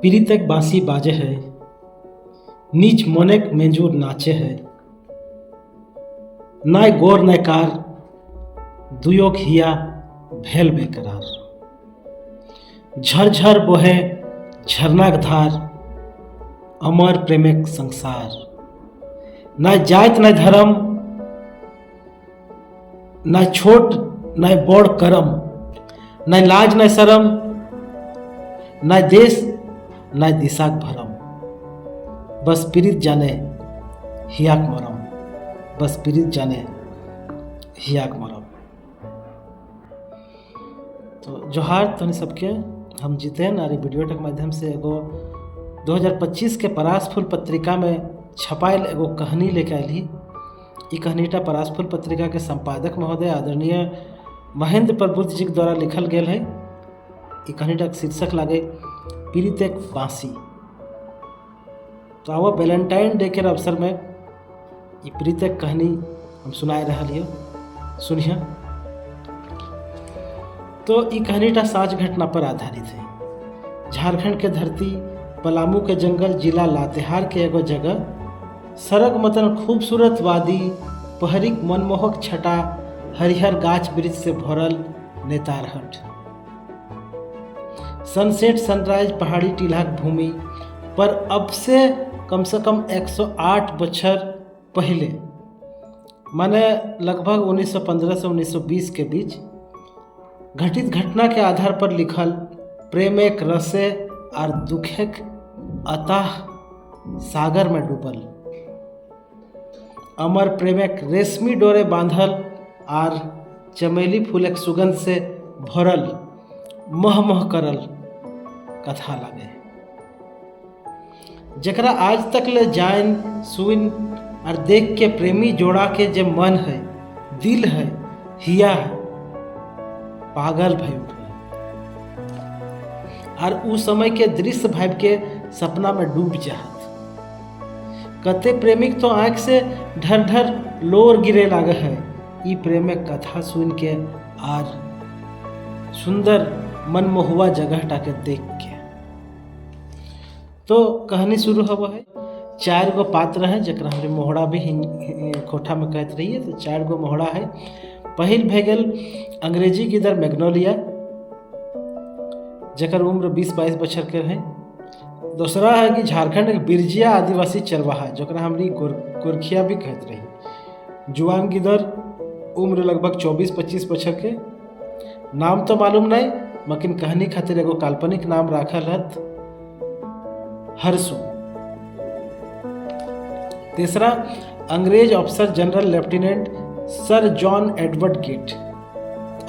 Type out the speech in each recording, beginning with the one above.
पीड़ितक बाँसी बाजे है, नीच मोनेक मेंजूर नाचे है। नाय गोर नाय कार, दुयोग हिया भेल बेकरार। झरझर बोहे झरनाक धार, अमर प्रेमिक संसार। नाय जात नाय धर्म, नाय छोट नाय बड़ करम, नाय लाज नाय शरम, नाय देश नाय दिशाक भरम। बस पीड़ित जाने हियाक मरम, बस पीड़ित जाने हियाक मरम। तो जोहार तनी सबके, हम जितेन और वीडियो के माध्यम से एगो 2025 के परास फूल पत्रिका में छपायल एगो कहानी लेके आयल ही। ई कहानीटा परास फूल पत्रिका के संपादक महोदय आदरणीय महेंद्र प्रबुद्ध जी के द्वारा लिखल गेल है। ई कहानीटा के शीर्षक लागे पीड़ित एक बाँसी। तो आओ वैलेंटाइन डे के अवसर में ई पीड़ित एक कहानी हम सुनाए रहा लियो, सुनिए। तो ई कहानीटा सच घटना पर आधारित है। झारखंड के धरती पलामू के जंगल जिला लातेहार के एगो जगह सरग मतन खूबसूरत वादी, पहरिक मनमोहक छटा, हरिहर गाछ वृक्ष से भरल नेतारहट। सनसेट सनराइज पहाड़ी टीलाक भूमि पर अब से कम 108 बछर पहले, माने लगभग 1915 से 1920 के बीच घटित घटना के आधार पर लिखल प्रेम एक रसे और दुखेक अथाह सागर में डूबल। अमर प्रेमक रेशमी डोरे बांधल और चमेली फूलक सुगंध से भरल मह मह करल कथा लगे, जकरा आज तक ले जान सुन और देख के प्रेमी जोड़ा के जे मन है, दिल है, हिया है, पागल भय उठे और उस समय के दृश्य भाव के सपना में डूब जात। कते प्रेमिक तो आँख से ढर ढर लोर गिरे लागे है ई प्रेमिक कथा सुन के और सुंदर मनमोहुआ जगह टाके देख के। तो कहानी शुरू हुआ है। 4 गो पात्र हैं, जकरा हमरे मोहड़ा भी कोठा में कहते रहिए। तो 4 गो मोहड़ा है। पहिल भे गेल अंग्रेजी गिदर मैग्नोलिया, जकर उम्र 20-22 बछर के है। दूसरा है कि झारखंड के बिरजिया आदिवासी चरवाहा, जकरा हमरी गोरखिया भी कहते रही। जुआन गिदर, उम्र लगभग 24-25 बछर के। नाम तो मालूम नहीं, मकिन कहानी खातिर एगो काल्पनिक नाम राखल हत, हरसू। तीसरा अंग्रेज अफसर general lieutenant sir John Edward Gate.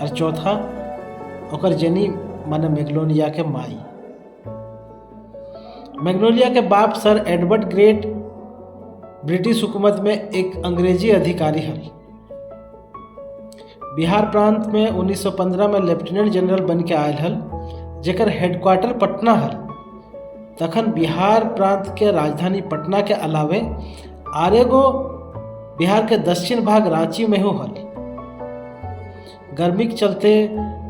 और चौथा ओकर जनी माने मैग्नोलिया के माई। मैग्नोलिया के बाप सर एडवर्ड ग्रेट ब्रिटिश हुकूमत में एक अंग्रेजी अधिकारी हल। बिहार प्रांत में 1915 में लेफ्टिनेंट जनरल बन के आयल हल, जेकर हेडक्वार्टर पटना हल। तखन बिहार प्रांत के राजधानी पटना के अलावे आरेगो बिहार के दक्षिण भाग रांची में हो हल। गर्मी के चलते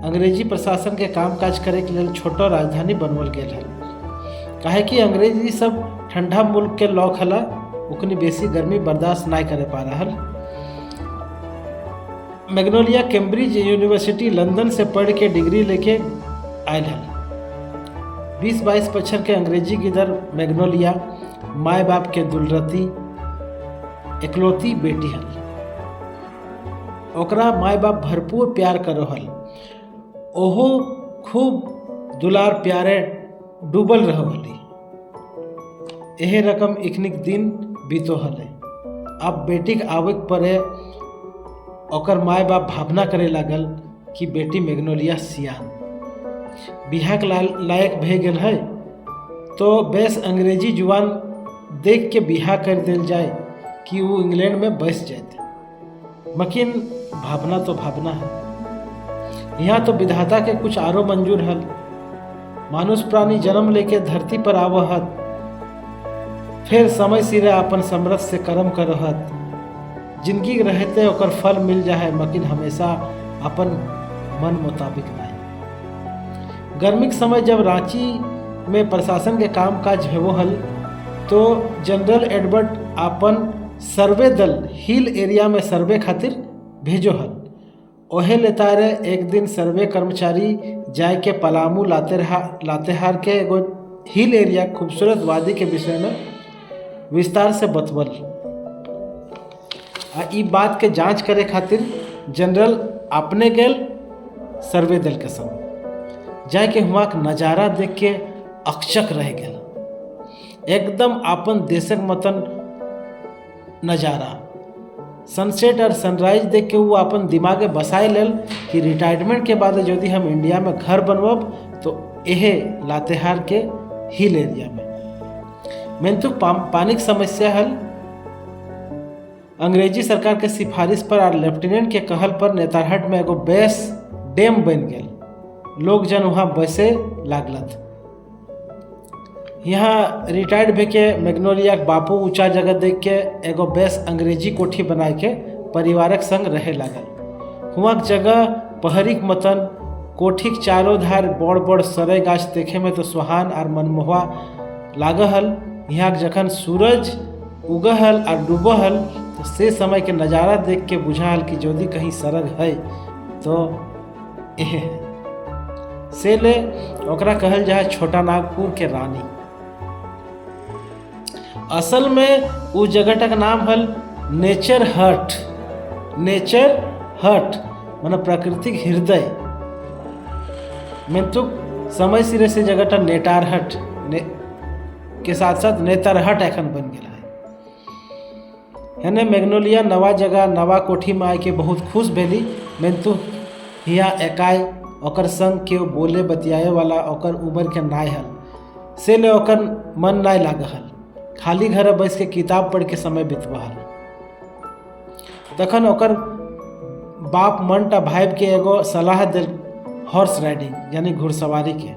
अंग्रेजी प्रशासन के कामकाज करे के लिए छोटो राजधानी बनवल गेल हल। काहे कि अंग्रेजी सब ठंडा मुल्क के लोग हला, उतनी बेसी गर्मी बर्दाश्त नहीं करे पा रहा हल। मैग्नोलिया कैम्ब्रिज यूनिवर्सिटी लंदन से पढ़ के डिग्री लेके आयल हल। 20-22 बछर के अंग्रेजी गिदर मैग्नोलिया माए बाप के दुलरती एकलौती बेटी हल। ओकरा माए बाप भरपूर प्यार करो हल। ओहो खूब दुलार प्यारे डूबल रहो हली। एहे रकम इखनिक दिन बीतो हले। अब बेटी के आवे परे ओकर माए बाप भावना करे लागल कि बेटी मैग्नोलिया सियान बिहार के लायक भे गेल है, तो बेस अंग्रेजी जुबान देख के बिहा कर दिल जाए कि वो इंग्लैंड में बस जाते। मकिन भावना तो भावना है। यहाँ तो विधाता के कुछ आरो मंजूर हल। मानुष प्राणी जन्म लेके धरती पर आवहत, फिर समय सिरे अपन समरथ से कर्म करहत। जिंदगी रहते ओकर फल मिल जाए, मकिन हमेशा अपन मन मुताबिक नहीं। गर्मी के समय जब रांची में प्रशासन के काम काज भेवो हल तो जनरल एडवर्ड अपन सर्वे दल हिल एरिया में सर्वे खातिर भेजो हल। ओहे लेतारे एक दिन सर्वे कर्मचारी जाय के पलामू लातेहार के एगो हिल एरिया खूबसूरत वादी के विषय में विस्तार से बतवल। ई बात के जांच करे खातिर जनरल अपने गेल सर्वे दल के संग जाय के हुआ के नज़ारा देख के अक्षक रह गेल। एकदम अपन देशक मतन नज़ारा सनसेट और सनराइज देख के वो अपन दिमागे बसाए लेल कि रिटायरमेंट के बाद यदि हम इंडिया में घर बनवब तो यहे लातेहार के हिल एरिया में। मैंने तो पानी की समस्या हल अंग्रेजी सरकार के सिफारिश पर और लेफ्टिनेंट के कहल पर नेतारहट में एगो बेस डैम बन गया। लोग जन वहाँ बसे लागलत। यहाँ रिटायर्ड भे के मैग्नोलिया के बापू ऊंचा जगह देख के एगो बेस अंग्रेजी कोठी बनाए के परिवारक संग रहे लागल। हुआ जगह पहरिक मतन कोठीक चारों धार बड़ बड़ सरे गाछ देखे में तो सुहान और मनमोहा लागल। यहाँ जखन सूरज उगहल और डूबहल तो से समय के नज़ारा देख के बुझाल कि यदि कहीं सरग है तो एह से ले ओकरा कहल जाए छोटा नागपुर के रानी। असल में उस जगह का नाम हल नेचर हट। नेचर हट माने प्राकृतिक हृदय में तो समय सिरे से जगह नेटार हट के साथ साथ नेतरहट एखन बन गया है। मैग्नोलिया नवा जगह नवा कोठी में आके बहुत खुश भेली। मैं तो हिया एकाई ओकर संग के बोले बतियाए वाला ओकर उम्र के नाय हल से ले ओकर मन नाय लागल। खाली घर बैस के किताब पढ़ के समय बितवाल। तखन ओकर बाप मंटा भाई के एगो सलाह दिल हॉर्स राइडिंग यानी घुड़सवारी के।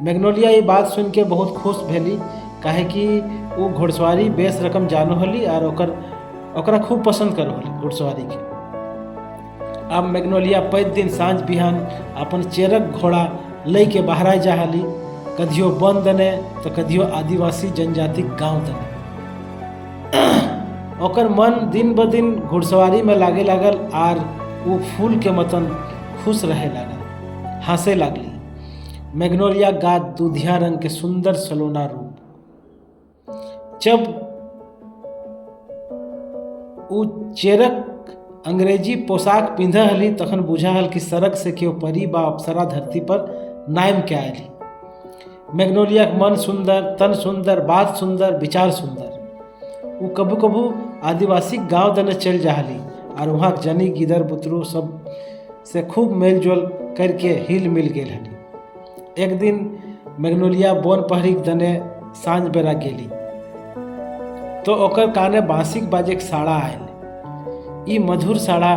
मैग्नोलिया ये बात सुन के बहुत खुश भेली काहे कि वो घुड़सवारी बेस रकम जानो हली और ओकरा खूब पसंद करो हली घुड़सवारी के। अब मैग्नोलिया पैद दिन साँझ बिहान अपन चेरक घोड़ा लई के बहराए जा हली। कदियो वन दने तो कदियो आदिवासी जनजाति गांव दने। ओकर मन दिन ब दिन घुड़सवारी में लागे लागल और वो फूल के मतन खुश रहे लागल, हंसे लागली। मैग्नोलिया गात दूधिया रंग के सुंदर सलोना रूप। जब वो चेरक अंग्रेजी पोशाक पिंध हली तखन बुझा हल कि सड़क से केओ परी बा अप्सरा धरती पर नाम के आयली। मैग्नोलिया के मन सुंदर, तन सुंदर, बात सुंदर, विचार सुंदर। वो कबू कबू आदिवासी गांव दने चल जाहली और वहाँ जनी गिदर बुतरू सब से खूब मेल जोल करके हिल मिल गेल हली। एक दिन मैग्नोलिया बोन पहरिक दने साँझ बेरा गेली तो ओकर काने बांसिक बाजे के साड़ा आयल। ई मधुर साड़ा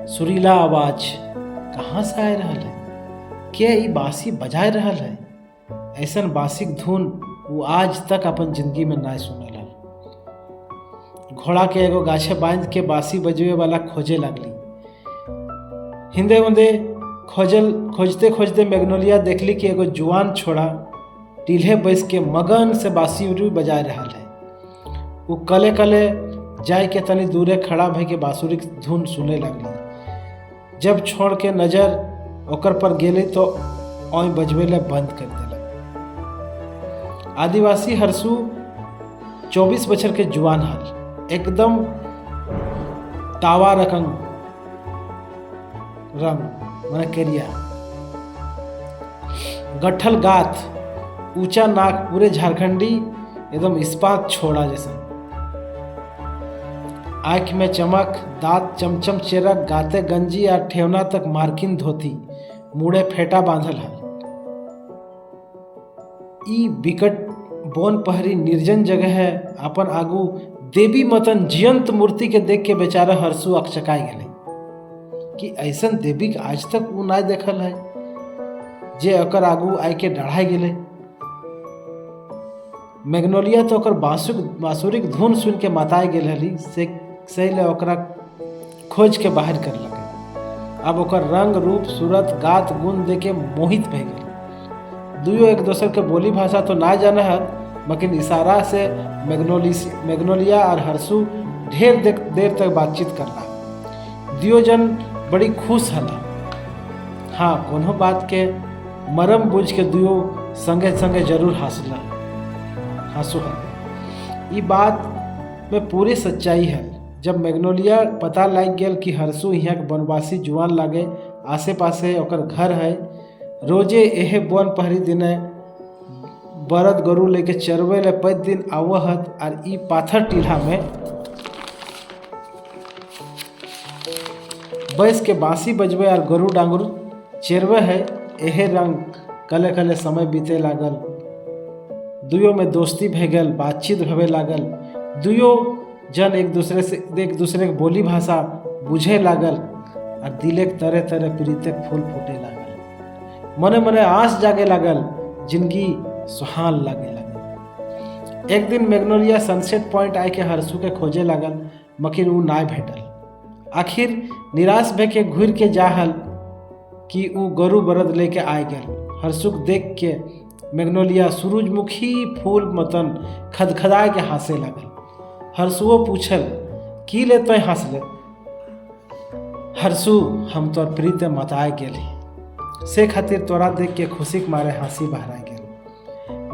सुरीला आवाज कहाँ से आए रहल है? के ई बांसी बजाए रहल है? ऐसन बांसिक धुन वो आज तक अपन जिंदगी में ना सुनल हल। घोड़ा के एगो गाछे बांध के बांसी बजवे वाला खोजे लगली। हिंदे उंदे खोजते खोजते मैग्नोलिया देखली कि एगो जुआन छोड़ा टील्हे बैस के मगन से बांसुरी बजा रहा है। वो कले कले जाय के तनी दूरे खड़ा भई के बांसुरी की धुन सुने लगली। जब छोड़ के नजर ओकर पर गेली तो ओई बजवे ले बंद कर दिला। आदिवासी हरसू 24 बछर के जुआन हल, एकदम तावा रंग माने करिया, गठल गात, ऊंचा नाक, पूरे झारखंडी एकदम इस्पात छोड़ा जैसा। आँख में चमक, दांत चमचम चेरक, गाते गंजी और ठेवना तक मार्किन धोती, मुड़े फेटा बांधल है। ई विकट बोन पहरी निर्जन जगह है। अपन आगू देवी मतन जियंत मूर्ति के देख के बेचारा हरसू अकचकाई गए कि ऐसन देवी के आज तक वो ना देखल है जे ओकर आगू आय के डढ़ाई गेले। मैग्नोलिया तो ओकर बांसुरिक धुन सुन के मताए गेल हली से ले ओकरा खोज के बाहर कर लगे। अब ओकर रंग रूप सूरत गात गुण देके मोहित भे गेल। दुयो एक दूसरे के बोली भाषा तो ना जाना हत, मगर इशारा से मैग्नोलिया और हर्षु ढेर देर तक बातचीत करला। दुयो जन बड़ी खुश हला। हाँ, कोनो बात के मरम बुझ के दुयो संगे संगे जरूर हंसू हल। ई बात में पूरी सच्चाई है। जब मैग्नोलिया पता लग गया कि हर्षु यहाँ के वनवासी जुआन लागे, आसे पासे ओकर घर है, रोजे एहे वन पहरी दिने बरद गरु लेके चरवे ले 5 दिन आवहत और ई पाथर टीला में बैस के बांसी बजवे और गरु डांगरू चेरवे है। एहे रंग कले कले समय बीते लागल। दुयो में दोस्ती भे गल, बातचीत भवे लागल। दुयो जन एक दूसरे के बोली भाषा बुझे लागल और दिले के तरह तरह प्रीते फूल फूटे लागल। मने मने आस जागे लागल, जिंदगी सुहान लागे लागल। एक दिन मैग्नोलिया सनसेट पॉइंट आए के हर्षु के खोजे लागल, मगर ऊ ना भेटल। आखिर निराश भे के घूर के जाहल कि ऊ गरु बरद लेके आए गल। हर्षुक देख के मैग्नोलिया सूरजमुखी फूल मतन खदखदाए के हंसे लागल। हर्षुओ पूछल, की ले तो हंसले? हर्षु, हम तोर प्रीत मताए गेली से खातिर तोरा देख के खुशी के मारे हंसी बहराए गेल।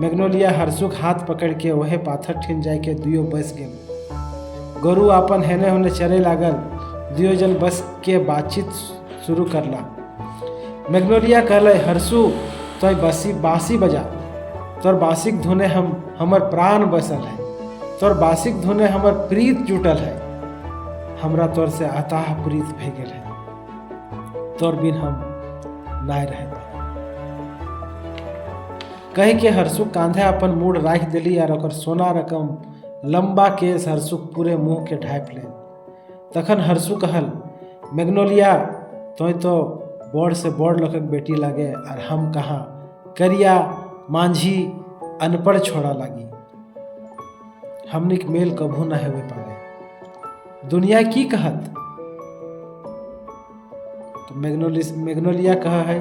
मैग्नोलिया हर्षुक हाथ पकड़ के वहे पाथर ठिन जाए के दुयो बस गेल। गरु अपन हेने होने चरे लागल। दुयो जन बस के बातचीत शुरू करला। मैग्नोलिया कहले, हर्षु तो बांसी बजा, तोर बांसिक धुने हमर प्राण बसल है, तोर बांसिक धुने हमर प्रीत जुटल है। हमरा तोर से अताह प्रीत भे गेल है, तोर बिन हम नाय रह पाए। कहे के हर्षु कांधे अपन मूड राख दिली और ओकर सोना रकम लंबा केस हर्षु पूरे मुंह के ढाँप ले। तखन हर्षु कहल, मैग्नोलिया तो बड़ से बड़ लोकक बेटी लागे और हम कहाँ करिया मांझी अनपढ़ छोड़ा लागी। हमनिक मेल कभू न हेवे पाए। दुनिया की कहत? तो मैग्नोलिया कहा है,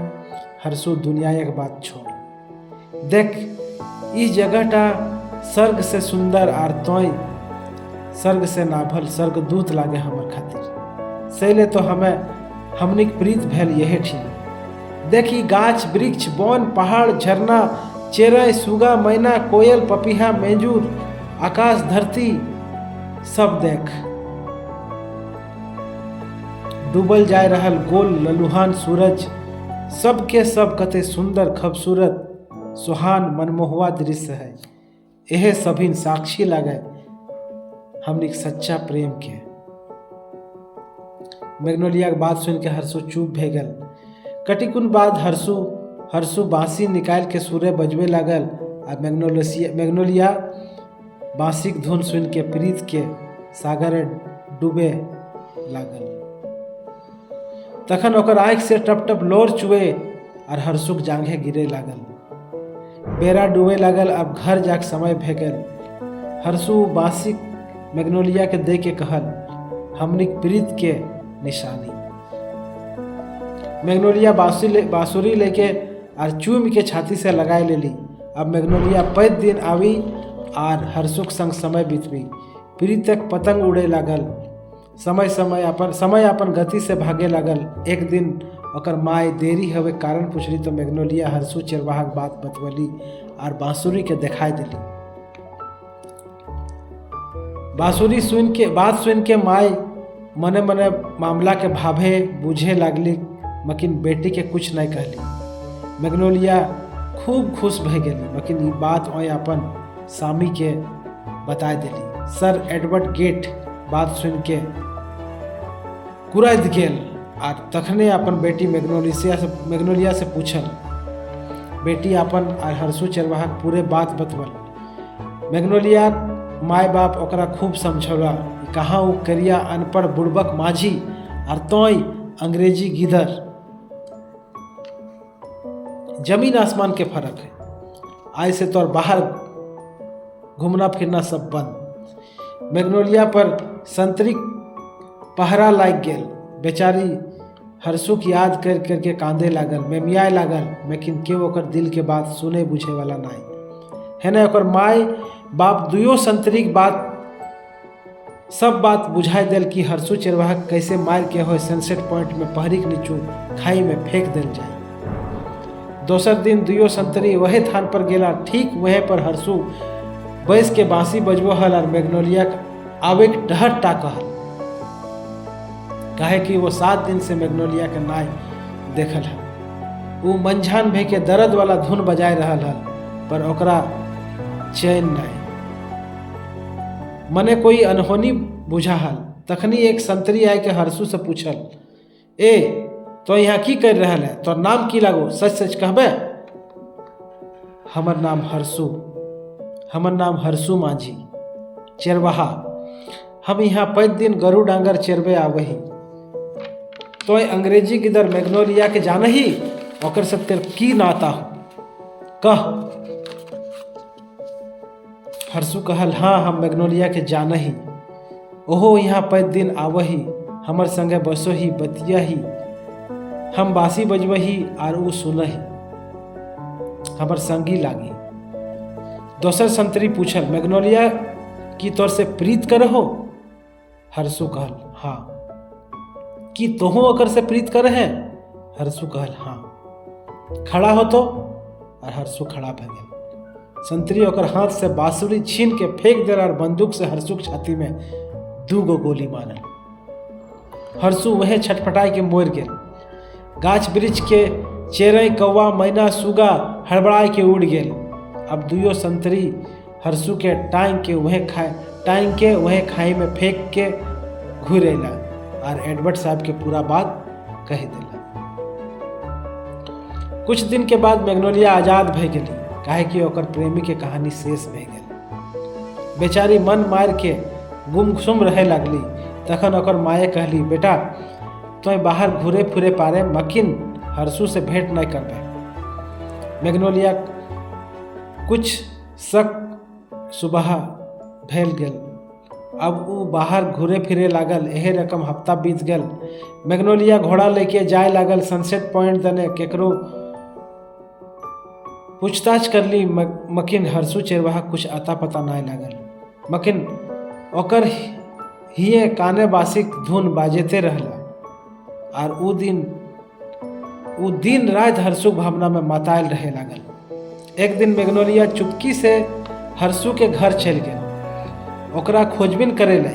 हर्षु दुनिया एक बात छोड़ देख, इस जगहटा स्वर्ग से सुंदर और तोय स्वर्ग से नाभल स्वर्गदूत लागे हमर खातिर। सैले तो हमनिक प्रीत भेल यही ठीक। देखी गाछ वृक्ष वन पहाड़ झरना चेरय सुगा मैना कोयल पपीहा मेजूर आकाश धरती सब देख। डूबल जाय रहल गोल ललुहान सूरज, सबके सब कते सुंदर खूबसूरत सुहान मनमोहवा दृश्य है। यह सभी साक्षी लागे हमनिक सच्चा प्रेम के। मैग्नोलिया के बात सुन के हर्षु चुप भे गल। कटिकुन बाद हर्षु बांसी निकाल के सूर्य बजवे लागल और मैग्नोलिया बांसिक धुन सुन के प्रीत के सागर डूबे लागल। तखन ओकर आँख से टप टप लोर चुए और हर्षुक जांघे गिरे लागल। बेरा डूबे लागल। अब घर जाके समय भे गल। हर्षु बांसिक मैग्नोलिया के दे के कहल, हमनिक प्रीत के निशानी। मैग्नोलिया बांसुरी लेके और चूम के छाती से लगाए लेली। अब मैग्नोलिया 5 दिन आवी और हर्षुक संग समय बीतवी। प्रीतक पतंग उड़े लागल। समय अपन गति से भागे लागल। एक दिन ओकर माय देरी हवे कारण पूछली तो मैग्नोलिया हर्षु चरवाहा के बात बतवली और बांसुरी के दिखाई दिली। बात सुन के माय मने मने मामला के भाभे बुझे लागली, मकिन बेटी के कुछ नहीं कहली। मैग्नोलिया खूब खुश भे गेली, मकिन ये बात ओए अपन स्वामी के बता दिली। सर एडवर्ड गेट बात सुन के कुरद गेल और तखने अपन बेटी मैग्नोलिया से पूछल। बेटी अपन और हर्षु चरवाहा पूरे बात बतवल। मैग्नोलिया माय बाप ओकरा खूब समझौला, कहाँ वो करिया अनपढ़ बुड़बक माझी और तोय अंग्रेजी गिदर। जमीन आसमान के फर्क है। आय से तोर बाहर घूमना फिरना सब बंद। मैग्नोलिया पर संतरिक पहरा लाग गेल। बेचारी हर्षुक याद कर करके कांदे लागल, मेमियाए लागल, लेकिन केओ ओकर दिल के बात सुने बुझे वाला नहीं है ना। ओकर माय बाप दुयो संतरीक बात सब बात बुझाई दिल कि हर्षु चरवाहा कैसे मार के हो सनसेट पॉइंट में पहरीक नीचू खाई में फेंक दिल जाए। दोसर दिन दुयो संतरी वही थान पर गेला, ठीक वहीं पर हर्षु बैस के बांसी बजबो हल और मैग्नोलिया आवे के डहर टाक हल, काहे कि वो 7 दिन से मैग्नोलिया के नाय देखल हल। वो मंझान भे के दर्द वाला धुन बजाय रहल हल, पर ओकरा चैन नहीं, मने कोई अनहोनी बुझा हल। तखनी एक संतरी आए के हर्षु से पूछल, ए तो यहाँ की कर रहा है, तो नाम की लागो, सच सच कहबे। हमर नाम हर्षु माझी चरवाहा, हम यहाँ 5 दिन गरु डांगर चरबे आवही। तो अंग्रेजी किधर मैग्नोलिया के जान ही, ओकर से तेर की नाता हो कह। हर्षु कहल, हाँ हम मैग्नोलिया के जान ही, ओहो यहाँ 5 दिन आवही, हमर संगे बसो ही बतिया ही, हम बासी बजबही और ऊ सुनही, हमर संगी लागी। दोसर संतरी पूछल, मैग्नोलिया की तोर से प्रीत करहो। हर्षु कहल, हाँ। कि तोहो ओकर से प्रीत कर है। हर्षु कहल, हाँ। खड़ा हो तो, और हर्षु खड़ा भ गया। संतरी ओकर हाथ से बांसुरी छीन के फेंक दिल और बंदूक से हर्षु के छाती में 2 गोली मारल। हर्षु वहीं छटपटाई के मोर गेल। गाछ वृक्ष के चेरई कौवा मैना सुगा हड़बड़ाए के उड़ गेल। अब दुयो संतरी हर्षु के टांग के वहीं खाई में फेंक के घूर अला और एडवर्ड साहब के पूरा बात कह दिला। कुछ दिन के बाद मैग्नोलिया आजाद भे गेली, काहे कि ओकर प्रेमी के कहानी शेष भे गेल। बेचारी मन मार के गुमसुम रहे लगली। तखन ओकर माए कहली, बेटा तो बाहर घूरे फिरे पारे, मकिन हर्षु से भेंट नहीं करबे। मैग्नोलिया कुछ शक सुबह भेल गेल। अब वो बाहर घूरे फिरे लागल। एहे रकम हफ्ता बीत गल। मैग्नोलिया घोड़ा लेके जाए लागल सनसेट पॉइंट दने। केकरो पूछताछ करली, मकिन हर्षु चरवाहा कुछ अता पता नहीं लागल। मकिन ओकर हिये काने बासिक धुन बाजेते रहला और उ दिन रात हर्षु भावना में मातायल रहे लागल। एक दिन मैग्नोलिया चुटकी से हर्षु के घर चल गए, ओकरा खोजबीन करे ले।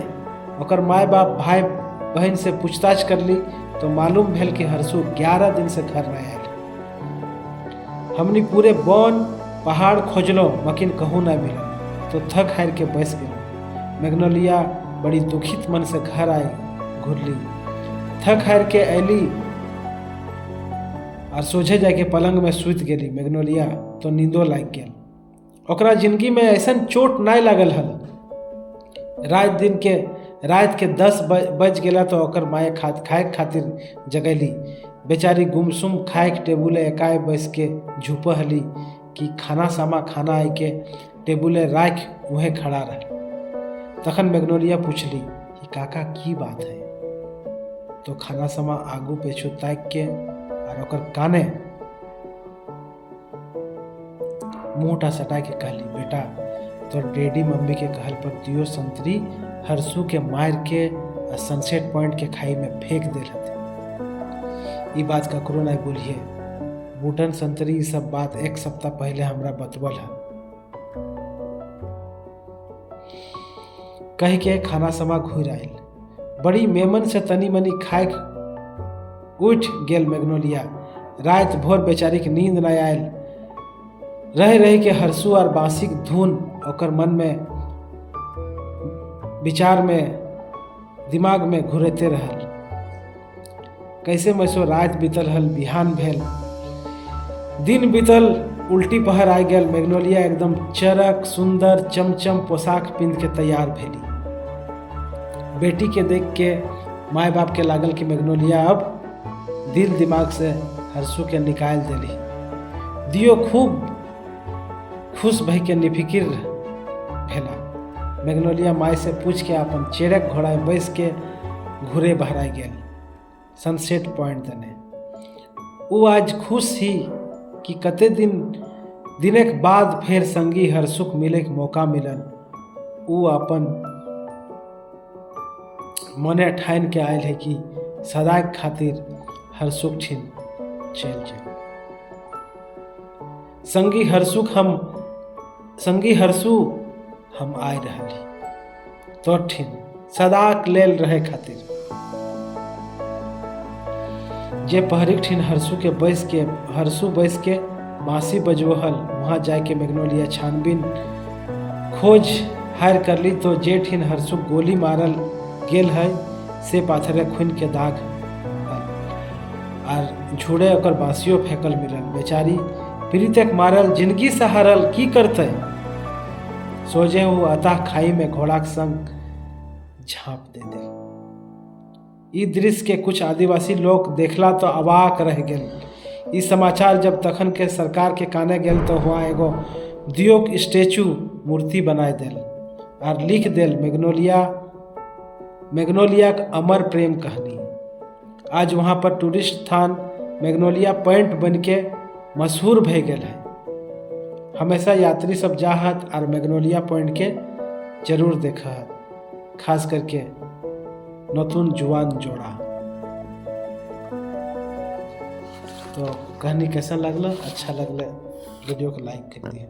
ओकर माय बाप भाई बहन से पूछताछ करली तो मालूम भेल कि हर्षु 11 दिन से घर नहीं आयल। हमनी पूरे वन पहाड़ खोजलो, मकिन कहूँ नहीं मिलल तो थक हार के बैस गए। मैग्नोलिया बड़ी दुखित मन से घर आई घुरली। थक हार के अली और सोझे जाके पलंग में सुत गेली। मैग्नोलिया तो नींदो लाग गेल। ओकरा जिंदगी में ऐसन चोट नहीं लागल हल। रात के 10 बज गेला तो ओकर माए खाए खातिर जगैली। बेचारी गुमसुम खाए के टेबुले एकाए बैस के झुप हली कि खाना आई के टेबुले राख वहीं खड़ा रह। तखन मैग्नोलिया पूछली कि काका की बात है। तो खाना समा आगू पेछू ताक के और ओकर काने मुँहटा सटा के कहली, बेटा तो डैडी मम्मी के कहल पर दियो संतरी हर्षु के मार के सनसेट पॉइंट के खाई में फेंक दे हथे। ई बात ककरो नहीं बोलिए। बूटन संतरी ई सब बात 1 सप्ताह पहले हमरा बतवल है। कह के खाना समा घूर आयल। बड़ी मेमन से तनी मनी खाए उठ गेल मैग्नोलिया। रात भोर बेचारी के नींद नहीं आयल। रह के हर्षु और बांसिक धुन ओकर मन में विचार में दिमाग में घुरते रहल। कैसे मैसो रात बीतल हल, बिहान भेल। दिन बीतल, उल्टी पहर आ गल। मैग्नोलिया एकदम चरक सुंदर चमचम पोशाक पिंध के तैयार भेली। बेटी के देख के माए बाप के लागल कि मैग्नोलिया अब दिल दिमाग से हर्षु के निकाल देली। दियो खूब खुश भई के निफिकिर भेला। मैग्नोलिया माए से पूछ के अपन चेरक घोड़ा बैस के घूरे बहराई गेल। सनसेट पॉइंट दने। वो आज खुश ही कि कते दिनक बाद फिर संगी हरसुख मिले के मौका मिलन। वो अपन मने ठान के आयल है कि सदा खातिर हरसुख छिन चल जाए। संगी हरसु हम आए रहली तो ठिन सदा लेल रहे खातिर। जे पहरिक ठिन हरसु बैस के बांसी बजवहल, वहां जाके मैग्नोलिया छानबीन खोज हायर करली तो जे ठिन हरसु गोली मारल गेल है से पाथरे खून के दाग और झूड़े ओकर बांसियों फेंकल मिलल। बेचारी पीड़ितक मारल जिंदगी से हारल की करते, सोचे वो अतः खाई में घोड़ा के संग झाँप दे दे। ई दृश्य के कुछ आदिवासी लोग देखला तो अवाक रह गेल। ई समाचार जब तखन के सरकार के काने गेल तो हुआ एगो दियोक स्टेचू मूर्ति बनाए देल और लिख देल मैग्नोलिया के अमर प्रेम कहानी। आज वहाँ पर टूरिस्ट स्थान मैग्नोलिया पॉइंट बन के मशहूर भे गेल है। हमेशा यात्री सब जाहत और मैग्नोलिया पॉइंट के जरूर देखत, खास करके नतून जुआन जोड़ा। तो कहानी कैसा लगला? अच्छा लगले वीडियो को लाइक कर दिए।